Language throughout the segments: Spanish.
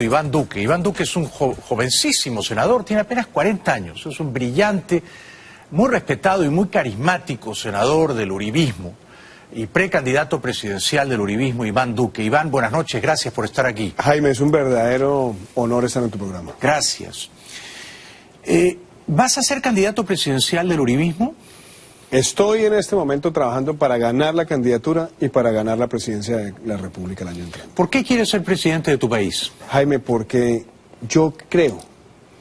Iván Duque. Iván Duque es un jovencísimo senador, tiene apenas 40 años, es un brillante, muy respetado y muy carismático senador del uribismo y precandidato presidencial del uribismo, Iván Duque. Iván, buenas noches, gracias por estar aquí. Jaime, es un verdadero honor estar en tu programa. Gracias. ¿Vas a ser candidato presidencial del uribismo? Estoy en este momento trabajando para ganar la candidatura y para ganar la presidencia de la República el año entrante. ¿Por qué quieres ser presidente de tu país? Jaime, porque yo creo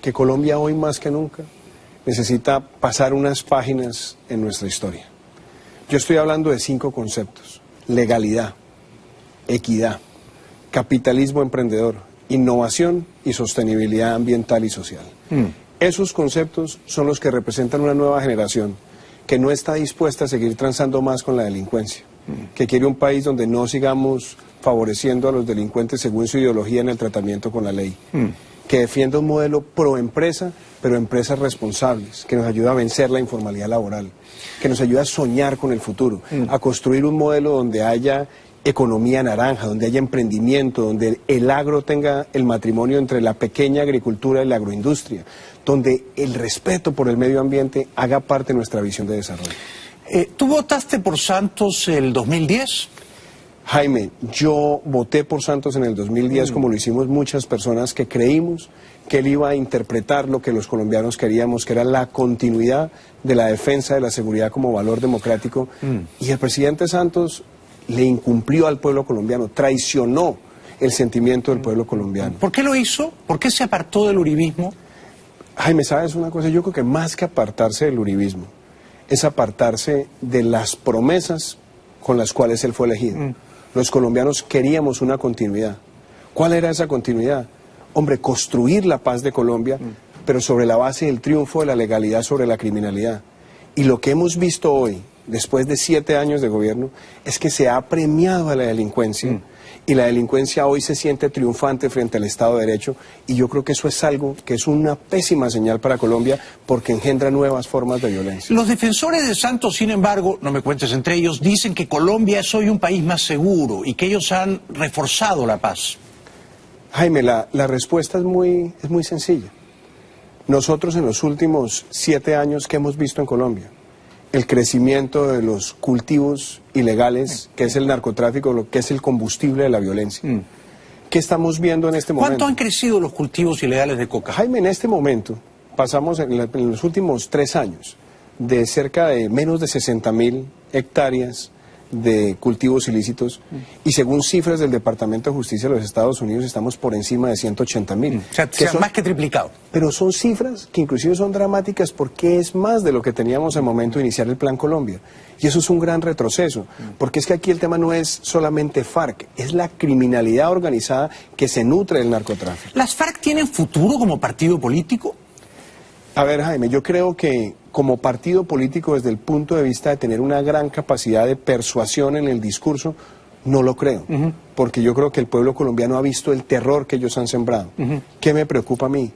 que Colombia hoy más que nunca necesita pasar unas páginas en nuestra historia. Yo estoy hablando de 5 conceptos: legalidad, equidad, capitalismo emprendedor, innovación y sostenibilidad ambiental y social. Esos conceptos son los que representan una nueva generación que no está dispuesta a seguir transando más con la delincuencia, que quiere un país donde no sigamos favoreciendo a los delincuentes según su ideología en el tratamiento con la ley, que defienda un modelo pro empresa, pero empresas responsables, que nos ayuda a vencer la informalidad laboral, que nos ayuda a soñar con el futuro, a construir un modelo donde haya economía naranja, donde haya emprendimiento, donde el agro tenga el matrimonio entre la pequeña agricultura y la agroindustria, donde el respeto por el medio ambiente haga parte de nuestra visión de desarrollo. ¿Tú votaste por Santos el 2010? Jaime, yo voté por Santos en el 2010 como lo hicimos muchas personas que creímos que él iba a interpretar lo que los colombianos queríamos, que era la continuidad de la defensa de la seguridad como valor democrático, y el presidente Santos le incumplió al pueblo colombiano, traicionó el sentimiento del pueblo colombiano. ¿Por qué lo hizo? ¿Por qué se apartó del uribismo? Jaime, ¿sabes una cosa? Yo creo que más que apartarse del uribismo, es apartarse de las promesas con las cuales él fue elegido. Los colombianos queríamos una continuidad. ¿Cuál era esa continuidad? Hombre, construir la paz de Colombia, pero sobre la base del triunfo de la legalidad sobre la criminalidad. Y lo que hemos visto hoy, después de 7 años de gobierno, es que se ha premiado a la delincuencia, y la delincuencia hoy se siente triunfante frente al Estado de Derecho, y yo creo que eso es algo que es una pésima señal para Colombia, porque engendra nuevas formas de violencia. Los defensores de Santos, sin embargo, no me cuentes entre ellos, dicen que Colombia es hoy un país más seguro y que ellos han reforzado la paz. Jaime, la respuesta es muy sencilla. Nosotros en los últimos 7 años, ¿qué hemos visto en Colombia? El crecimiento de los cultivos ilegales, que es el narcotráfico, lo que es el combustible de la violencia. ¿Qué estamos viendo en este momento? ¿Cuánto han crecido los cultivos ilegales de coca? Jaime, en este momento pasamos en los últimos 3 años de cerca de menos de 60.000 hectáreas de cultivos ilícitos, y según cifras del Departamento de Justicia de los Estados Unidos estamos por encima de 180.000. O sea, más que triplicado. Pero son cifras que inclusive son dramáticas porque es más de lo que teníamos al momento de iniciar el Plan Colombia. Y eso es un gran retroceso, porque es que aquí el tema no es solamente FARC, es la criminalidad organizada que se nutre del narcotráfico. ¿Las FARC tienen futuro como partido político? A ver, Jaime, yo creo que como partido político, desde el punto de vista de tener una gran capacidad de persuasión en el discurso, no lo creo, porque yo creo que el pueblo colombiano ha visto el terror que ellos han sembrado. ¿Qué me preocupa a mí?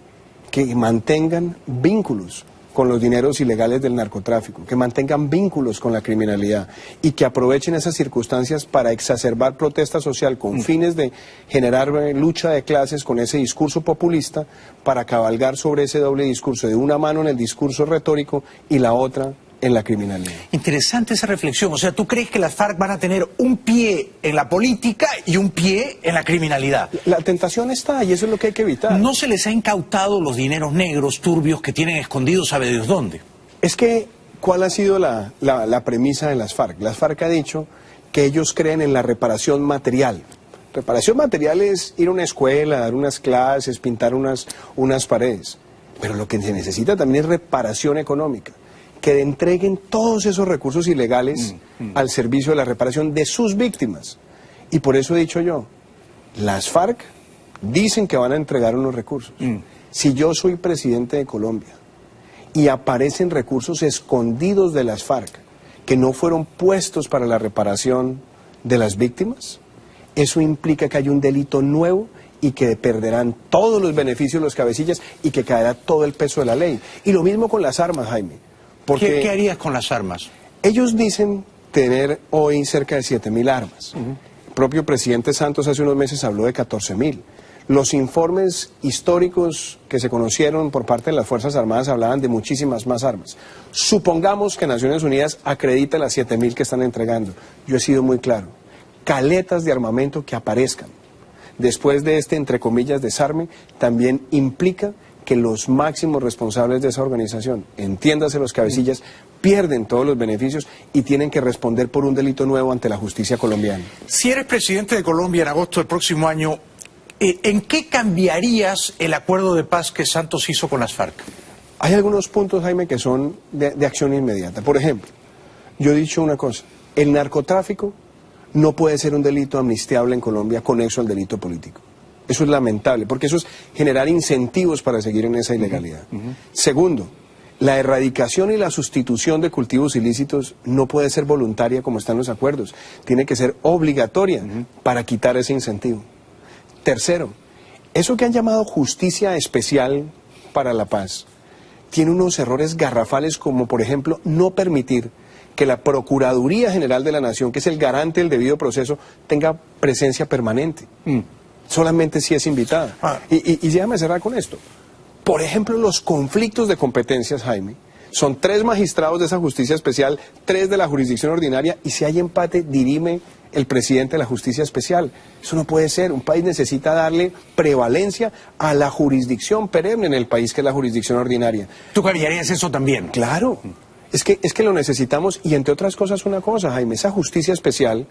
Que mantengan vínculos con los dineros ilegales del narcotráfico, que mantengan vínculos con la criminalidad y que aprovechen esas circunstancias para exacerbar protesta social con fines de generar lucha de clases con ese discurso populista, para cabalgar sobre ese doble discurso, de una mano en el discurso retórico y la otra en la criminalidad. Interesante esa reflexión. O sea, ¿tú crees que las FARC van a tener un pie en la política y un pie en la criminalidad? La tentación está y eso es lo que hay que evitar. ¿No se les ha incautado los dineros negros, turbios, que tienen escondidos sabe Dios dónde? Es que, ¿cuál ha sido la premisa de las FARC? Las FARC ha dicho que ellos creen en la reparación material. Reparación material es ir a una escuela, dar unas clases, pintar unas paredes. Pero lo que se necesita también es reparación económica, que entreguen todos esos recursos ilegales al servicio de la reparación de sus víctimas. Y por eso he dicho yo, las FARC dicen que van a entregar unos recursos. Si yo soy presidente de Colombia y aparecen recursos escondidos de las FARC que no fueron puestos para la reparación de las víctimas, eso implica que hay un delito nuevo y que perderán todos los beneficios los cabecillas y que caerá todo el peso de la ley. Y lo mismo con las armas, Jaime. Porque ¿Qué harías con las armas? ellos dicen tener hoy cerca de 7.000 armas. El propio presidente Santos hace unos meses habló de 14.000. Los informes históricos que se conocieron por parte de las Fuerzas Armadas hablaban de muchísimas más armas. Supongamos que Naciones Unidas acredita las 7.000 que están entregando. Yo he sido muy claro. Caletas de armamento que aparezcan después de este, entre comillas, desarme, también implica que los máximos responsables de esa organización, entiéndase los cabecillas, pierden todos los beneficios y tienen que responder por un delito nuevo ante la justicia colombiana. Si eres presidente de Colombia en agosto del próximo año, ¿en qué cambiarías el acuerdo de paz que Santos hizo con las FARC? Hay algunos puntos, Jaime, que son de acción inmediata. Por ejemplo, yo he dicho una cosa, el narcotráfico no puede ser un delito amnistiable en Colombia conexo al delito político. Eso es lamentable, porque eso es generar incentivos para seguir en esa ilegalidad. Segundo, la erradicación y la sustitución de cultivos ilícitos no puede ser voluntaria como están los acuerdos, tiene que ser obligatoria para quitar ese incentivo. Tercero, eso que han llamado justicia especial para la paz tiene unos errores garrafales como, por ejemplo, no permitir que la Procuraduría General de la Nación, que es el garante del debido proceso, tenga presencia permanente. Solamente si es invitada. Y déjame cerrar con esto. Por ejemplo, los conflictos de competencias, Jaime, son 3 magistrados de esa justicia especial, 3 de la jurisdicción ordinaria, y si hay empate, dirime el presidente de la justicia especial. Eso no puede ser. Un país necesita darle prevalencia a la jurisdicción perenne en el país, que es la jurisdicción ordinaria. ¿Tú cambiarías eso también? Claro. Es que lo necesitamos, y entre otras cosas una cosa, Jaime, esa justicia especial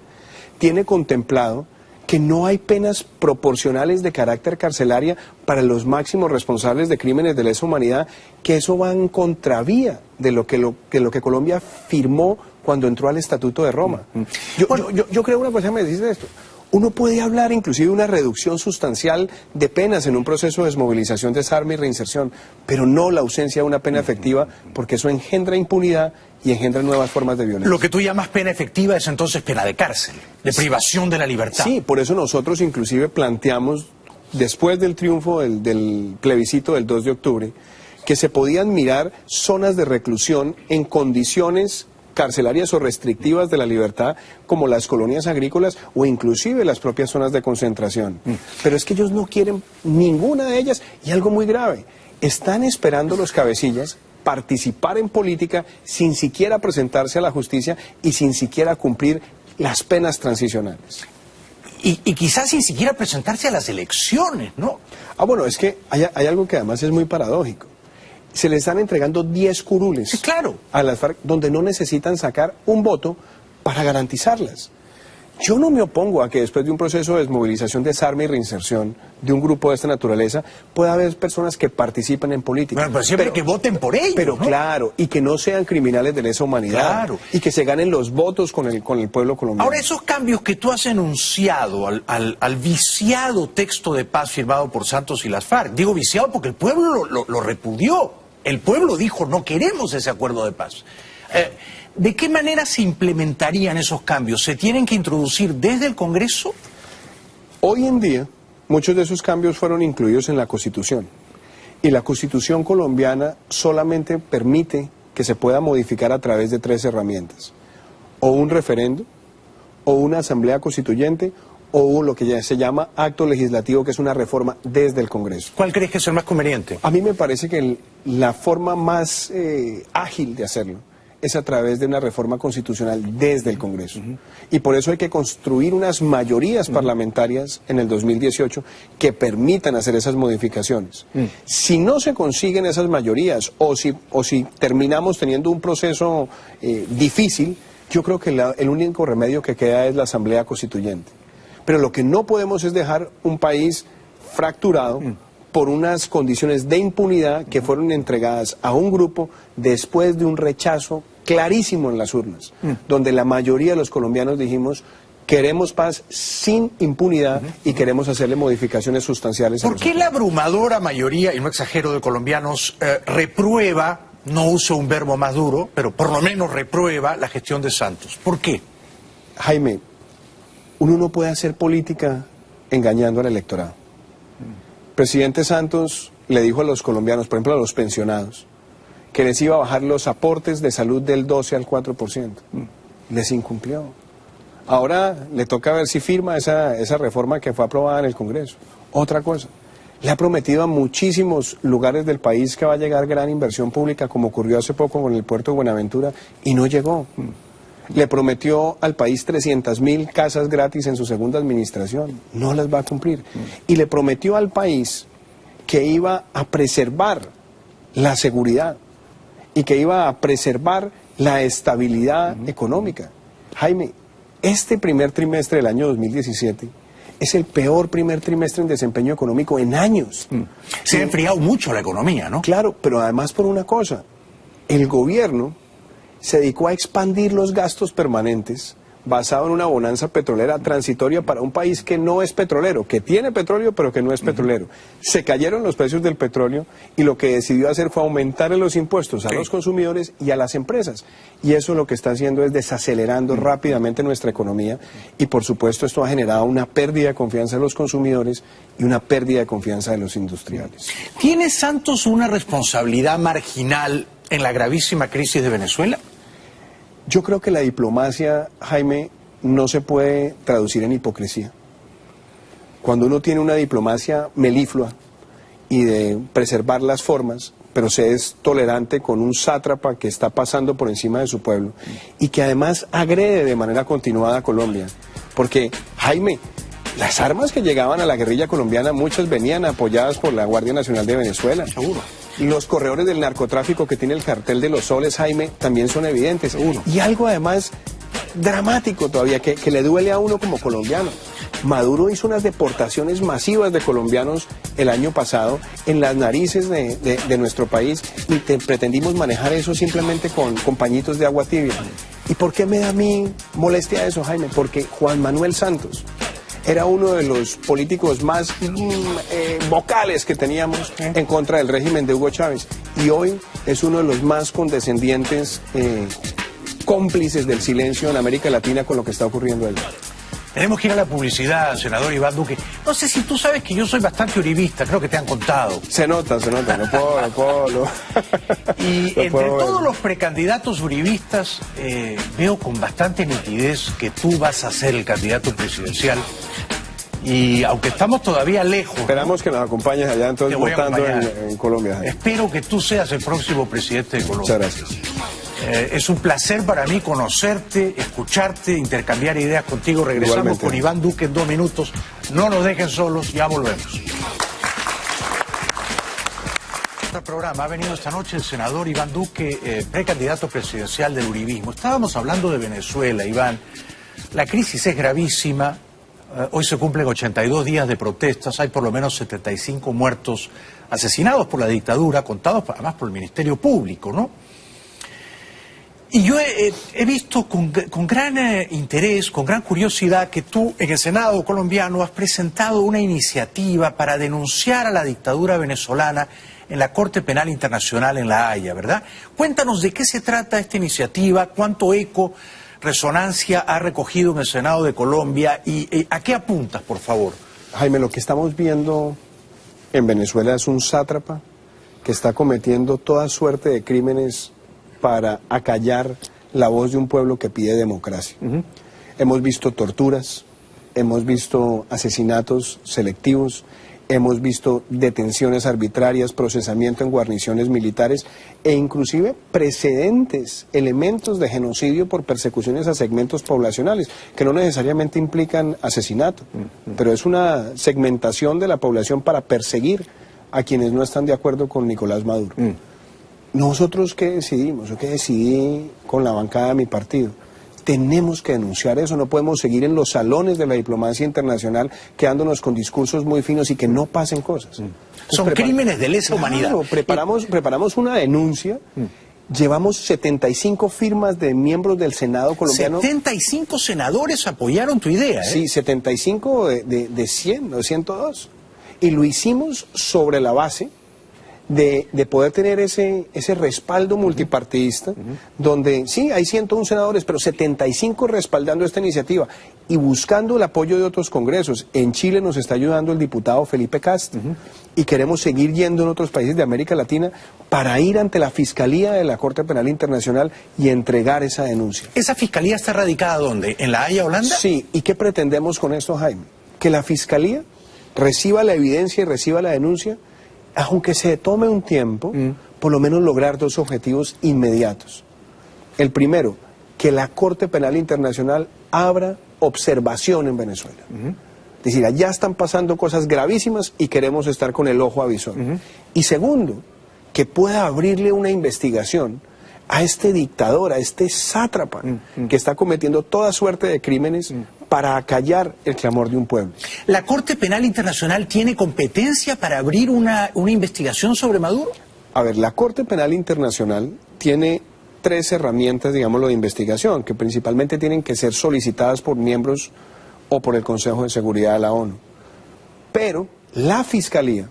tiene contemplado que no hay penas proporcionales de carácter carcelaria para los máximos responsables de crímenes de lesa humanidad, que eso va en contravía de lo que Colombia firmó cuando entró al Estatuto de Roma. Yo creo una cosa, me dice esto. Uno puede hablar inclusive de una reducción sustancial de penas en un proceso de desmovilización, desarme y reinserción, pero no la ausencia de una pena efectiva, porque eso engendra impunidad y engendra nuevas formas de violencia. Lo que tú llamas pena efectiva es entonces pena de cárcel, de privación de la libertad. Sí, por eso nosotros inclusive planteamos, después del triunfo del plebiscito del 2 de octubre, que se podían mirar zonas de reclusión en condiciones carcelarias o restrictivas de la libertad, como las colonias agrícolas o inclusive las propias zonas de concentración. Pero es que ellos no quieren ninguna de ellas, y algo muy grave, están esperando los cabecillas participar en política sin siquiera presentarse a la justicia y sin siquiera cumplir las penas transicionales. Y quizás sin siquiera presentarse a las elecciones, ¿no? Bueno, es que hay algo que además es muy paradójico. Se le están entregando 10 curules, sí, claro, a las FARC, donde no necesitan sacar un voto para garantizarlas. Yo no me opongo a que después de un proceso de desmovilización, desarme y reinserción de un grupo de esta naturaleza, pueda haber personas que participen en política. Bueno, pero siempre que voten por ellos. Pero ¿no? Claro, y que no sean criminales de lesa humanidad. Claro. Y que se ganen los votos con el pueblo colombiano. Ahora, esos cambios que tú has enunciado al viciado texto de paz firmado por Santos y las FARC, digo viciado porque el pueblo lo repudió. El pueblo dijo, no queremos ese acuerdo de paz. ¿De qué manera se implementarían esos cambios? ¿Se tienen que introducir desde el Congreso? Hoy en día, muchos de esos cambios fueron incluidos en la Constitución. Y la Constitución colombiana solamente permite que se pueda modificar a través de 3 herramientas. O un referendo, o una asamblea constituyente, o lo que ya se llama acto legislativo, que es una reforma desde el Congreso. ¿Cuál crees que es el más conveniente? A mí me parece que la forma más ágil de hacerlo es a través de una reforma constitucional desde el Congreso. Y por eso hay que construir unas mayorías parlamentarias en el 2018 que permitan hacer esas modificaciones. Si no se consiguen esas mayorías, o si terminamos teniendo un proceso difícil, yo creo que el único remedio que queda es la Asamblea Constituyente. Pero lo que no podemos es dejar un país fracturado por unas condiciones de impunidad que fueron entregadas a un grupo después de un rechazo clarísimo en las urnas, donde la mayoría de los colombianos dijimos, queremos paz sin impunidad y queremos hacerle modificaciones sustanciales. ¿Por qué la abrumadora mayoría, y no exagero, de colombianos reprueba, no uso un verbo más duro, pero por lo menos reprueba la gestión de Santos? ¿Por qué? Jaime, uno no puede hacer política engañando al electorado. Presidente Santos le dijo a los colombianos, por ejemplo a los pensionados, que les iba a bajar los aportes de salud del 12 al 4%. Les incumplió. Ahora le toca ver si firma esa reforma que fue aprobada en el Congreso. Otra cosa, le ha prometido a muchísimos lugares del país que va a llegar gran inversión pública, como ocurrió hace poco con el puerto de Buenaventura, y no llegó. Le prometió al país 300.000 casas gratis en su segunda administración, no las va a cumplir. Y le prometió al país que iba a preservar la seguridad y que iba a preservar la estabilidad económica. Jaime, este primer trimestre del año 2017 es el peor primer trimestre en desempeño económico en años. Se ha enfriado mucho la economía, ¿no? Claro, pero además por una cosa, el gobierno se dedicó a expandir los gastos permanentes basado en una bonanza petrolera transitoria para un país que no es petrolero, que tiene petróleo pero que no es petrolero. Se cayeron los precios del petróleo y lo que decidió hacer fue aumentar los impuestos a los consumidores y a las empresas. Y eso lo que está haciendo es desacelerando rápidamente nuestra economía y por supuesto esto ha generado una pérdida de confianza de los consumidores y una pérdida de confianza de los industriales. ¿Tiene Santos una responsabilidad marginal en la gravísima crisis de Venezuela? Yo creo que la diplomacia, Jaime, no se puede traducir en hipocresía. Cuando uno tiene una diplomacia meliflua y de preservar las formas, pero se es tolerante con un sátrapa que está pasando por encima de su pueblo y que además agrede de manera continuada a Colombia. Porque, Jaime, las armas que llegaban a la guerrilla colombiana, muchas venían apoyadas por la Guardia Nacional de Venezuela. Seguro. Los corredores del narcotráfico que tiene el cartel de los soles, Jaime, también son evidentes. Seguro. Y algo además dramático todavía, que le duele a uno como colombiano. Maduro hizo unas deportaciones masivas de colombianos el año pasado en las narices de nuestro país y pretendimos manejar eso simplemente con pañitos de agua tibia. ¿Y por qué me da a mí molestia eso, Jaime? Porque Juan Manuel Santos era uno de los políticos más vocales que teníamos en contra del régimen de Hugo Chávez y hoy es uno de los más condescendientes cómplices del silencio en América Latina con lo que está ocurriendo allá. Tenemos que ir a la publicidad, senador Iván Duque. No sé si tú sabes que yo soy bastante uribista, creo que te han contado. Se nota, no puedo. Y entre todos los precandidatos uribistas, veo con bastante nitidez que tú vas a ser el candidato presidencial. Y aunque estamos todavía lejos... Esperamos que nos acompañes allá entonces votando en Colombia. Espero que tú seas el próximo presidente de Colombia. Muchas gracias. Es un placer para mí conocerte, escucharte, intercambiar ideas contigo. Regresamos Igualmente. con Iván Duque en 2 minutos. No nos dejen solos, ya volvemos. Este programa ha venido esta noche el senador Iván Duque, precandidato presidencial del uribismo. Estábamos hablando de Venezuela, Iván. La crisis es gravísima. Hoy se cumplen 82 días de protestas. Hay por lo menos 75 muertos asesinados por la dictadura, contados además por el Ministerio Público, ¿no? Y yo he visto con gran interés, con gran curiosidad, que tú en el Senado colombiano has presentado una iniciativa para denunciar a la dictadura venezolana en la Corte Penal Internacional en La Haya, ¿verdad? Cuéntanos de qué se trata esta iniciativa, cuánto eco, resonancia ha recogido en el Senado de Colombia y a qué apuntas, por favor. Jaime, lo que estamos viendo en Venezuela es un sátrapa que está cometiendo toda suerte de crímenes para acallar la voz de un pueblo que pide democracia. Hemos visto torturas, hemos visto asesinatos selectivos, hemos visto detenciones arbitrarias, procesamiento en guarniciones militares e inclusive precedentes, elementos de genocidio por persecuciones a segmentos poblacionales, que no necesariamente implican asesinato, pero es una segmentación de la población para perseguir a quienes no están de acuerdo con Nicolás Maduro. ¿Nosotros qué decidimos? ¿O qué decidí con la bancada de mi partido? Tenemos que denunciar eso, no podemos seguir en los salones de la diplomacia internacional quedándonos con discursos muy finos y que no pasen cosas. Son crímenes de lesa humanidad. Preparamos una denuncia, llevamos 75 firmas de miembros del Senado colombiano. 75 senadores apoyaron tu idea, ¿eh? Sí, 75 de 100 o 102. Y lo hicimos sobre la base de poder tener ese respaldo multipartidista, donde sí, hay 101 senadores, pero 75 respaldando esta iniciativa y buscando el apoyo de otros congresos. En Chile nos está ayudando el diputado Felipe Cast y queremos seguir yendo en otros países de América Latina para ir ante la Fiscalía de la Corte Penal Internacional y entregar esa denuncia. ¿Esa fiscalía está radicada dónde? ¿En La Haya, Holanda? Sí, ¿y qué pretendemos con esto, Jaime? Que la Fiscalía reciba la evidencia y reciba la denuncia, aunque se tome un tiempo, por lo menos lograr dos objetivos inmediatos. El primero, que la Corte Penal Internacional abra observación en Venezuela. Es decir, allá están pasando cosas gravísimas y queremos estar con el ojo avisor. Y segundo, que pueda abrirle una investigación a este dictador, a este sátrapa, que está cometiendo toda suerte de crímenes para acallar el clamor de un pueblo. ¿La Corte Penal Internacional tiene competencia para abrir una investigación sobre Maduro? A ver, la Corte Penal Internacional tiene tres herramientas, digámoslo, de investigación, que principalmente tienen que ser solicitadas por miembros o por el Consejo de Seguridad de la ONU. Pero la Fiscalía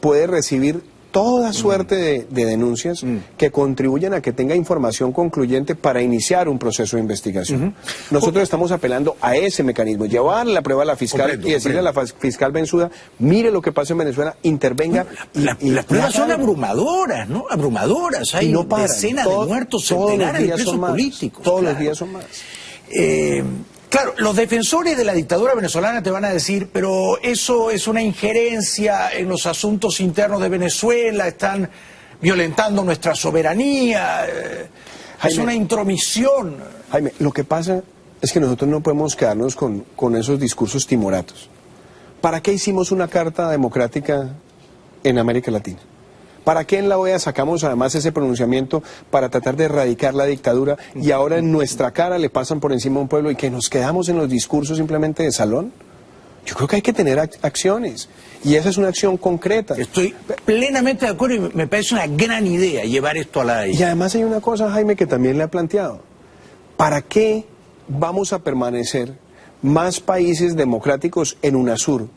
puede recibir toda suerte de denuncias que contribuyan a que tenga información concluyente para iniciar un proceso de investigación. Nosotros estamos apelando a ese mecanismo, llevarle la prueba a la fiscal y decirle a la fiscal Bensuda, mire lo que pasa en Venezuela, intervenga. Las pruebas son abrumadoras, ¿no? Abrumadoras, hay decenas de muertos, centenares de presos políticos. Todos los días son más. Claro, los defensores de la dictadura venezolana te van a decir, pero eso es una injerencia en los asuntos internos de Venezuela, están violentando nuestra soberanía, Jaime, es una intromisión. Jaime, lo que pasa es que nosotros no podemos quedarnos con esos discursos timoratos. ¿Para qué hicimos una carta democrática en América Latina? ¿Para qué en la OEA sacamos además ese pronunciamiento para tratar de erradicar la dictadura y ahora en nuestra cara le pasan por encima a un pueblo y que nos quedamos en los discursos simplemente de salón? Yo creo que hay que tener acciones y esa es una acción concreta. Estoy plenamente de acuerdo y me parece una gran idea llevar esto a la ley. Y además hay una cosa, Jaime, que también le he planteado. ¿Para qué vamos a permanecer más países democráticos en UNASUR,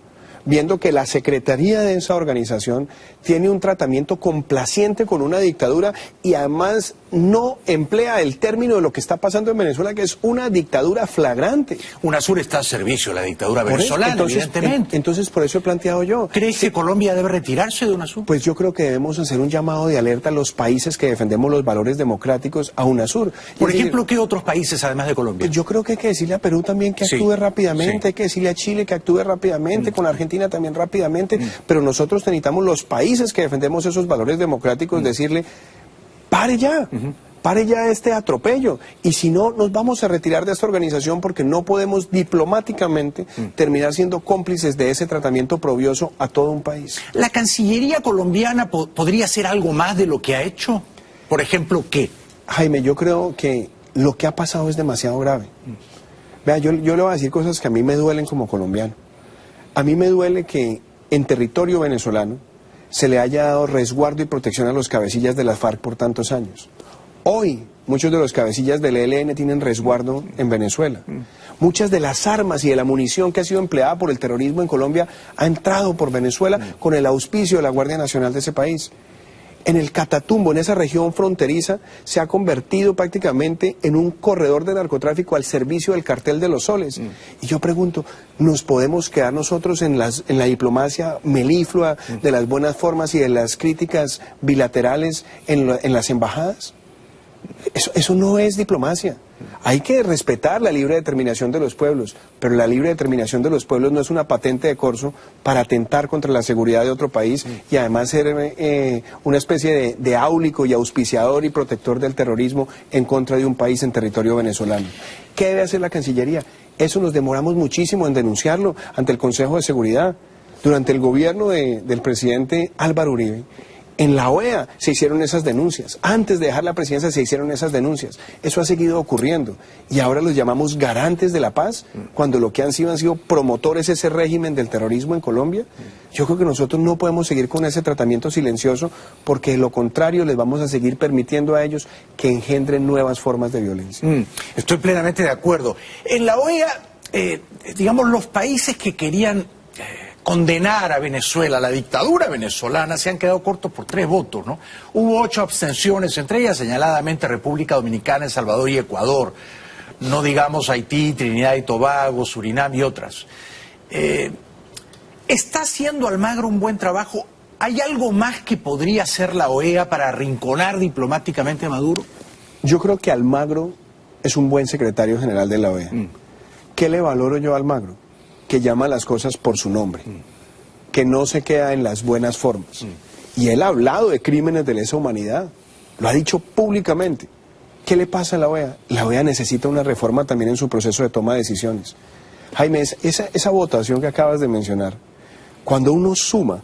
viendo que la secretaría de esa organización tiene un tratamiento complaciente con una dictadura y además no emplea el término de lo que está pasando en Venezuela, que es una dictadura flagrante? UNASUR está al servicio de la dictadura venezolana, evidentemente. Entonces, por eso he planteado yo. ¿Crees que Colombia debe retirarse de UNASUR? Pues yo creo que debemos hacer un llamado de alerta a los países que defendemos los valores democráticos a UNASUR. Por ejemplo, ¿qué otros países además de Colombia? Pues yo creo que hay que decirle a Perú también que actúe rápidamente, hay que decirle a Chile que actúe rápidamente, con Argentina también rápidamente, pero nosotros necesitamos los países que defendemos esos valores democráticos decirle, pare ya este atropello, y si no, nos vamos a retirar de esta organización porque no podemos diplomáticamente terminar siendo cómplices de ese tratamiento probioso a todo un país. ¿La Cancillería colombiana podría hacer algo más de lo que ha hecho? Por ejemplo, ¿qué? Jaime, yo creo que lo que ha pasado es demasiado grave. Vea, yo le voy a decir cosas que a mí me duelen como colombiano. A mí me duele que en territorio venezolano se le haya dado resguardo y protección a los cabecillas de las FARC por tantos años. Hoy, muchos de los cabecillas del ELN tienen resguardo en Venezuela. Muchas de las armas y de la munición que ha sido empleada por el terrorismo en Colombia ha entrado por Venezuela con el auspicio de la Guardia Nacional de ese país. En el Catatumbo, en esa región fronteriza, se ha convertido prácticamente en un corredor de narcotráfico al servicio del cartel de los soles. Y yo pregunto, ¿nos podemos quedar nosotros en la diplomacia meliflua de las buenas formas y de las críticas bilaterales en las embajadas? Eso no es diplomacia. Hay que respetar la libre determinación de los pueblos, pero la libre determinación de los pueblos no es una patente de corso para atentar contra la seguridad de otro país y además ser una especie de áulico y auspiciador y protector del terrorismo en contra de un país en territorio venezolano. ¿Qué debe hacer la Cancillería? Eso nos demoramos muchísimo en denunciarlo ante el Consejo de Seguridad. Durante el gobierno del presidente Álvaro Uribe, en la OEA se hicieron esas denuncias, antes de dejar la presidencia se hicieron esas denuncias, eso ha seguido ocurriendo y ahora los llamamos garantes de la paz, cuando lo que han sido promotores de ese régimen del terrorismo en Colombia. Yo creo que nosotros no podemos seguir con ese tratamiento silencioso porque de lo contrario les vamos a seguir permitiendo a ellos que engendren nuevas formas de violencia. Estoy plenamente de acuerdo. En la OEA, digamos, los países que querían condenar a Venezuela, a la dictadura venezolana, se han quedado cortos por 3 votos, ¿no? Hubo 8 abstenciones, entre ellas señaladamente República Dominicana, El Salvador y Ecuador, no digamos Haití, Trinidad y Tobago, Surinam y otras. ¿Está haciendo Almagro un buen trabajo? ¿Hay algo más que podría hacer la OEA para arrinconar diplomáticamente a Maduro? Yo creo que Almagro es un buen secretario general de la OEA. ¿Qué le valoro yo a Almagro? Que llama las cosas por su nombre. que no se queda en las buenas formas. Y él ha hablado de crímenes de lesa humanidad, lo ha dicho públicamente. ¿Qué le pasa a la OEA? La OEA necesita una reforma también en su proceso de toma de decisiones. Jaime, esa votación que acabas de mencionar, cuando uno suma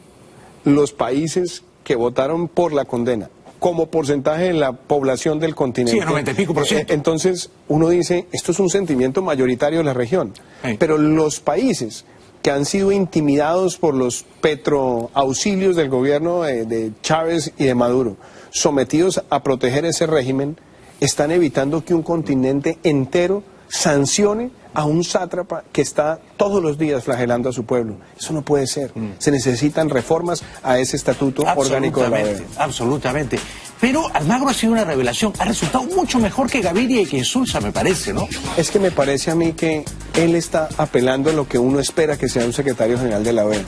los países que votaron por la condena como porcentaje de la población del continente, sí, 90 y pico %. Entonces uno dice, esto es un sentimiento mayoritario de la región. Sí. Pero los países que han sido intimidados por los petroauxilios del gobierno de Chávez y de Maduro, sometidos a proteger ese régimen, están evitando que un continente entero sancione a un sátrapa que está todos los días flagelando a su pueblo. Eso no puede ser. Se necesitan reformas a ese estatuto orgánico de la OEA. Absolutamente. Pero Almagro ha sido una revelación. Ha resultado mucho mejor que Gaviria y que Insulza, me parece, ¿no? Es que me parece a mí que él está apelando a lo que uno espera que sea un secretario general de la OEA.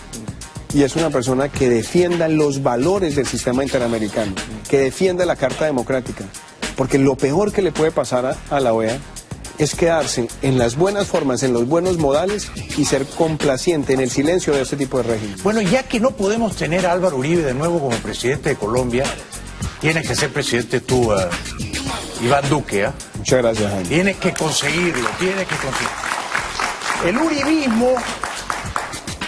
Y es una persona que defienda los valores del sistema interamericano, que defienda la Carta Democrática. Porque lo peor que le puede pasar a la OEA es quedarse en las buenas formas, en los buenos modales y ser complaciente en el silencio de este tipo de régimen. Bueno, ya que no podemos tener a Álvaro Uribe de nuevo como presidente de Colombia, tienes que ser presidente tú, Iván Duque. Muchas gracias, Jaime. Tienes que conseguirlo, tienes que conseguirlo. El uribismo,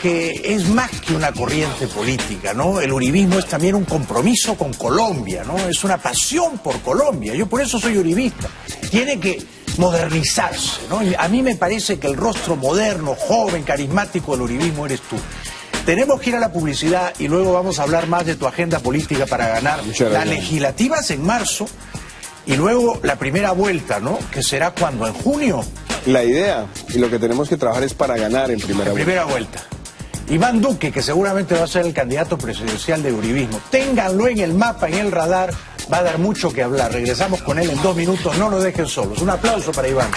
que es más que una corriente política, ¿no? El uribismo es también un compromiso con Colombia, ¿no? Es una pasión por Colombia. Yo por eso soy uribista. Tiene que modernizarse, ¿no? Y a mí me parece que el rostro moderno, joven, carismático del uribismo eres tú. Tenemos que ir a la publicidad y luego vamos a hablar más de tu agenda política para ganar. Las legislativas en marzo y luego la primera vuelta, ¿no? Que será cuando, en junio. La idea y lo que tenemos que trabajar es para ganar en primera vuelta. Iván Duque, que seguramente va a ser el candidato presidencial del uribismo. Ténganlo en el mapa, en el radar, va a dar mucho que hablar. Regresamos con él en 2 minutos, no nos dejen solos. Un aplauso para Iván.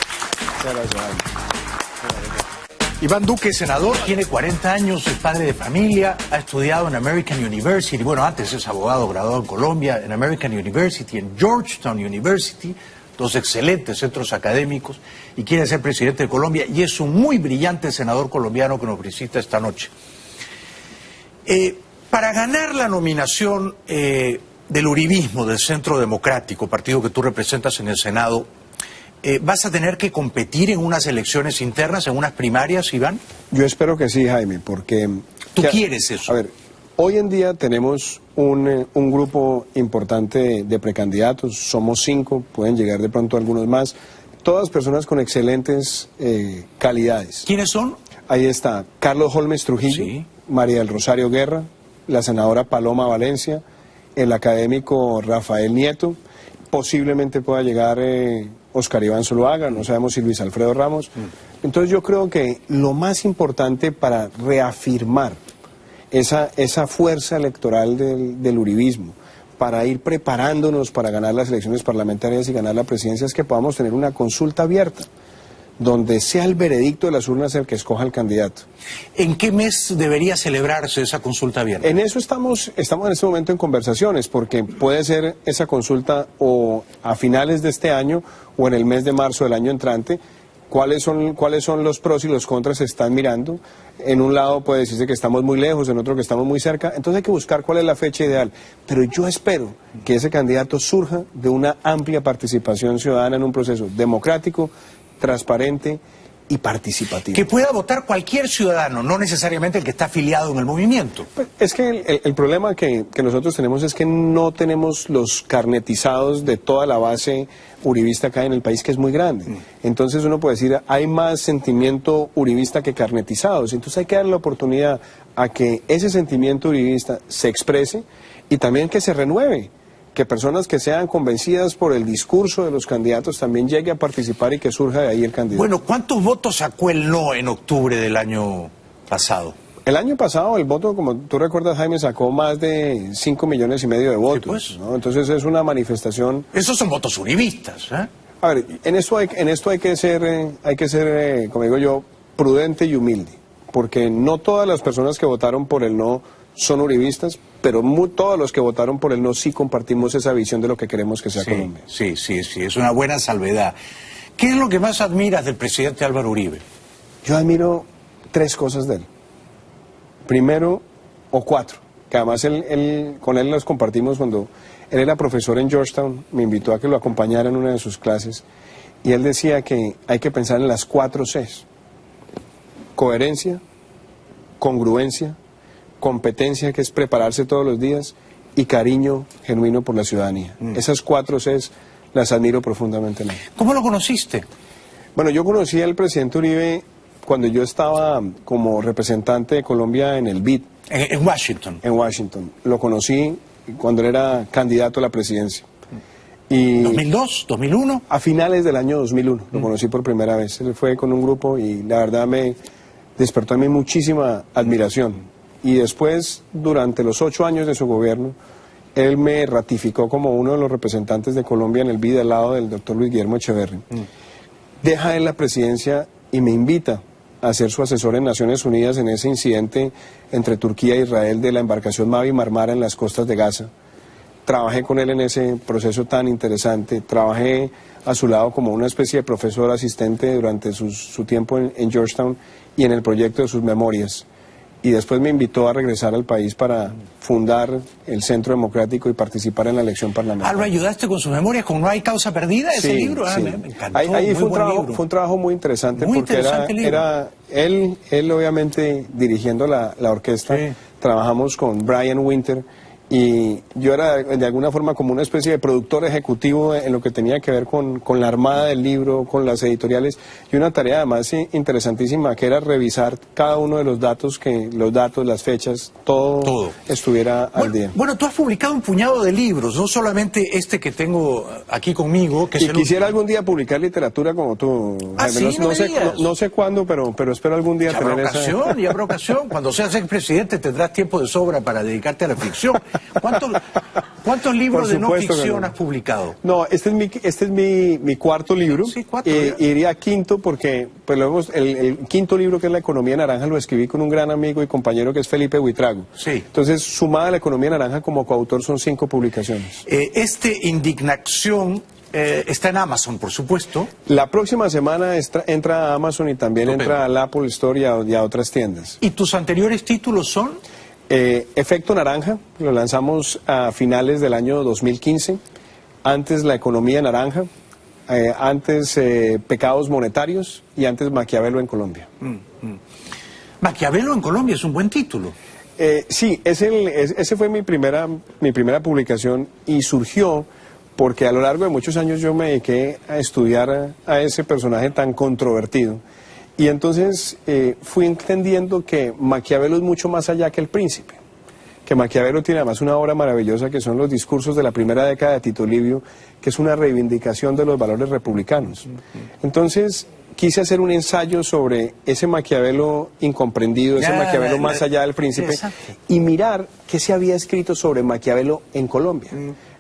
Iván Duque, senador, tiene 40 años, es padre de familia, ha estudiado en American University, bueno, antes es abogado graduado en Colombia, en American University, en Georgetown University, 2 excelentes centros académicos, y quiere ser presidente de Colombia, y es un muy brillante senador colombiano que nos visita esta noche. Para ganar la nominación del uribismo, del Centro Democrático, partido que tú representas en el Senado, ¿vas a tener que competir en unas elecciones internas, en unas primarias, Iván? Yo espero que sí, Jaime, porque... ¿Tú quieres eso? A ver, hoy en día tenemos un grupo importante de precandidatos, somos 5, pueden llegar de pronto algunos más, todas personas con excelentes calidades. ¿Quiénes son? Ahí está Carlos Holmes Trujillo, sí. María del Rosario Guerra, la senadora Paloma Valencia, el académico Rafael Nieto, posiblemente pueda llegar Oscar Iván Zuluaga, no sabemos si Luis Alfredo Ramos. Entonces yo creo que lo más importante para reafirmar esa fuerza electoral del uribismo, para ir preparándonos para ganar las elecciones parlamentarias y ganar la presidencia, es que podamos tener una consulta abierta, donde sea el veredicto de las urnas el que escoja el candidato. ¿En qué mes debería celebrarse esa consulta abierta? En eso estamos en este momento en conversaciones, porque puede ser esa consulta o a finales de este año o en el mes de marzo del año entrante. ¿Cuáles son los pros y los contras? Se están mirando. En un lado puede decirse que estamos muy lejos, en otro que estamos muy cerca. Entonces hay que buscar cuál es la fecha ideal. Pero yo espero que ese candidato surja de una amplia participación ciudadana en un proceso democrático, transparente y participativo. Que pueda votar cualquier ciudadano, no necesariamente el que está afiliado en el movimiento. Pues es que el problema que nosotros tenemos es que no tenemos los carnetizados de toda la base uribista acá en el país, que es muy grande. Entonces uno puede decir, hay más sentimiento uribista que carnetizados. Entonces hay que darle la oportunidad a que ese sentimiento uribista se exprese y también que se renueve. Que personas que sean convencidas por el discurso de los candidatos también lleguen a participar y que surja de ahí el candidato. Bueno, ¿cuántos votos sacó el no en octubre del año pasado? El año pasado el voto, como tú recuerdas, Jaime, sacó más de 5,5 millones de votos. Sí, pues. ¿No? Entonces es una manifestación... Esos son votos uribistas, ¿eh? A ver, en esto hay que ser, como digo yo, prudente y humilde, porque no todas las personas que votaron por el no son uribistas, pero todos los que votaron por el no sí compartimos esa visión de lo que queremos que sea Colombia. Sí, es una buena salvedad. ¿Qué es lo que más admiras del presidente Álvaro Uribe? Yo admiro 3 cosas de él. Primero, o 4, que además con él los compartimos cuando él era profesor en Georgetown, me invitó a que lo acompañara en una de sus clases, y él decía que hay que pensar en las 4 Cs: coherencia, congruencia, competencia, que es prepararse todos los días, y cariño genuino por la ciudadanía. Esas 4 Cs las admiro profundamente. ¿Cómo lo conociste? Bueno, yo conocí al presidente Uribe cuando yo estaba como representante de Colombia en el BID. En Washington. En Washington. Lo conocí cuando él era candidato a la presidencia. Y ¿2002? ¿2001? A finales del año 2001 lo conocí por primera vez. Él fue con un grupo y la verdad me despertó a mí muchísima admiración. Y después, durante los 8 años de su gobierno, él me ratificó como uno de los representantes de Colombia en el BID al lado del doctor Luis Guillermo Echeverri. Deja él la presidencia y me invita a ser su asesor en Naciones Unidas en ese incidente entre Turquía e Israel de la embarcación Mavi Marmara en las costas de Gaza. Trabajé con él en ese proceso tan interesante, trabajé a su lado como una especie de profesor asistente durante su tiempo en Georgetown y en el proyecto de sus memorias. Y después me invitó a regresar al país para fundar el Centro Democrático y participar en la elección parlamentaria. ¿Lo ayudaste con sus memorias, con No hay causa perdida, ese libro? Sí. Me encantó, ahí fue un trabajo muy interesante, porque era él obviamente dirigiendo la orquesta. Sí. Trabajamos con Brian Winter y yo era de alguna forma como una especie de productor ejecutivo en lo que tenía que ver con la armada del libro, con las editoriales, y una tarea además interesantísima que era revisar cada uno de los datos, las fechas, todo. Estuviera al día. Bueno, tú has publicado un puñado de libros, no solamente este que tengo aquí conmigo. Que quisiera algún día publicar literatura como tú. ¿Sí? No sé cuándo, pero espero algún día tener esa... Ya habrá ocasión. Cuando seas expresidente tendrás tiempo de sobra para dedicarte a la ficción. ¿Cuántos libros de no ficción has publicado? No, este es mi cuarto libro. Sí, 4. Iría quinto porque pues, el quinto libro, que es La economía naranja, lo escribí con un gran amigo y compañero que es Felipe Buitrago. Sí. Entonces, sumada a La economía naranja como coautor, son 5 publicaciones. Indignación está en Amazon, por supuesto. La próxima semana entra a Amazon y también entra al Apple Store y a otras tiendas. ¿Y tus anteriores títulos son? Efecto Naranja, lo lanzamos a finales del año 2015, antes La economía naranja, antes Pecados monetarios y antes Maquiavelo en Colombia. Maquiavelo en Colombia es un buen título. Sí, ese fue mi primera publicación y surgió porque a lo largo de muchos años yo me dediqué a estudiar a ese personaje tan controvertido. Y entonces fui entendiendo que Maquiavelo es mucho más allá que El Príncipe, que Maquiavelo tiene además una obra maravillosa que son los discursos de la primera década de Tito Livio, que es una reivindicación de los valores republicanos. Entonces quise hacer un ensayo sobre ese Maquiavelo incomprendido, ese Maquiavelo más allá del Príncipe, y mirar qué se había escrito sobre Maquiavelo en Colombia.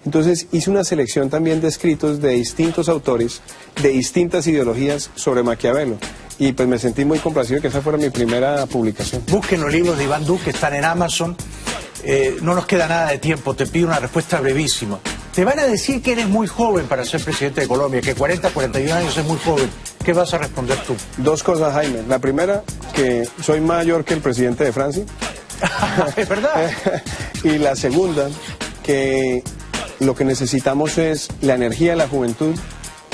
Entonces hice una selección también de escritos de distintos autores, de distintas ideologías sobre Maquiavelo. Y pues me sentí muy complacido que esa fuera mi primera publicación. Busquen los libros de Iván Duque, están en Amazon. No nos queda nada de tiempo, te pido una respuesta brevísima. Te van a decir que eres muy joven para ser presidente de Colombia, que 40, 41 años es muy joven. ¿Qué vas a responder tú? 2 cosas, Jaime. La primera, que soy mayor que el presidente de Francia. ¿Es verdad? Y la segunda, que lo que necesitamos es la energía de la juventud,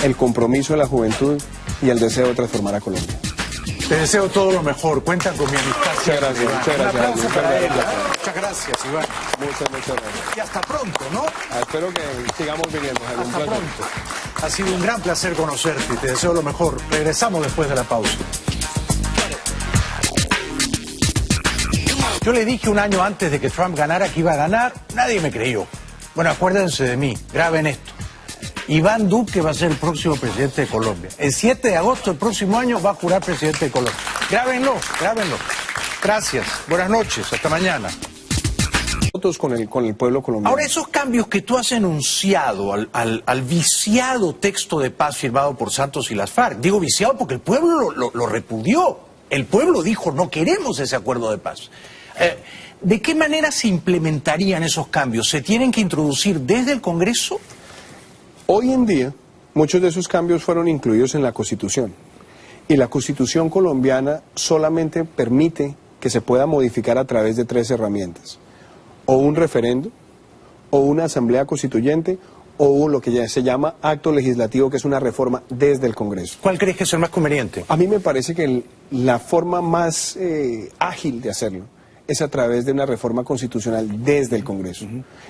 el compromiso de la juventud y el deseo de transformar a Colombia. Te deseo todo lo mejor. Cuentan con mi amistad. Muchas gracias. Un aplauso para ella. Muchas gracias, Iván. Muchas gracias. Y hasta pronto, ¿no? Espero que sigamos viniendo. Hasta pronto. Ha sido un gran placer conocerte y te deseo lo mejor. Regresamos después de la pausa. Yo le dije un año antes de que Trump ganara que iba a ganar. Nadie me creyó. Bueno, acuérdense de mí. Graben esto. Iván Duque va a ser el próximo presidente de Colombia. El 7 de agosto del próximo año va a jurar presidente de Colombia. Grábenlo. Gracias. Buenas noches. Hasta mañana. Con el pueblo colombiano. Ahora, esos cambios que tú has enunciado al viciado texto de paz firmado por Santos y las FARC, digo viciado porque el pueblo lo repudió. El pueblo dijo, no queremos ese acuerdo de paz. ¿De qué manera se implementarían esos cambios? ¿Se tienen que introducir desde el Congreso? Hoy en día, muchos de esos cambios fueron incluidos en la Constitución. Y la Constitución colombiana solamente permite que se pueda modificar a través de tres herramientas: o un referendo, o una asamblea constituyente, o lo que ya se llama acto legislativo, que es una reforma desde el Congreso. ¿Cuál crees que es el más conveniente? A mí me parece que la forma más ágil de hacerlo es a través de una reforma constitucional desde el Congreso.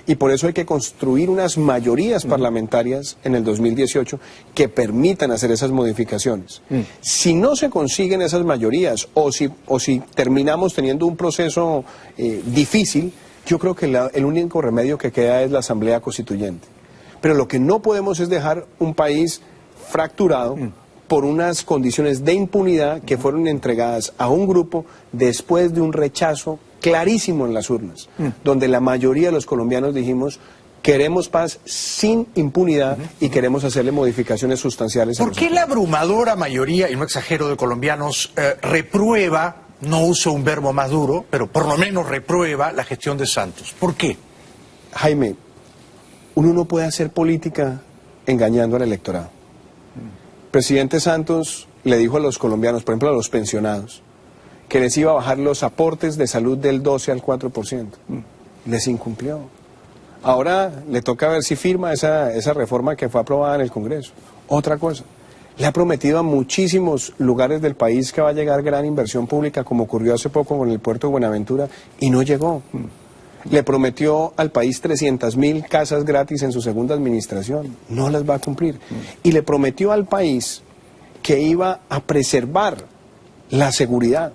Y por eso hay que construir unas mayorías parlamentarias en el 2018 que permitan hacer esas modificaciones. Si no se consiguen esas mayorías, o si terminamos teniendo un proceso difícil, yo creo que el único remedio que queda es la Asamblea Constituyente. Pero lo que no podemos es dejar un país fracturado por unas condiciones de impunidad que fueron entregadas a un grupo después de un rechazo clarísimo en las urnas, donde la mayoría de los colombianos dijimos: queremos paz sin impunidad y queremos hacerle modificaciones sustanciales. ¿Por qué la abrumadora mayoría, y no exagero, de colombianos reprueba, no uso un verbo más duro, pero por lo menos reprueba la gestión de Santos? ¿Por qué? Jaime, uno no puede hacer política engañando al electorado. Presidente Santos le dijo a los colombianos, por ejemplo a los pensionados, que les iba a bajar los aportes de salud del 12 al 4%. Les incumplió. Ahora le toca ver si firma esa reforma que fue aprobada en el Congreso. Otra cosa, le ha prometido a muchísimos lugares del país que va a llegar gran inversión pública, como ocurrió hace poco con el puerto de Buenaventura, y no llegó. Le prometió al país 300.000 casas gratis en su segunda administración, no las va a cumplir. Y le prometió al país que iba a preservar la seguridad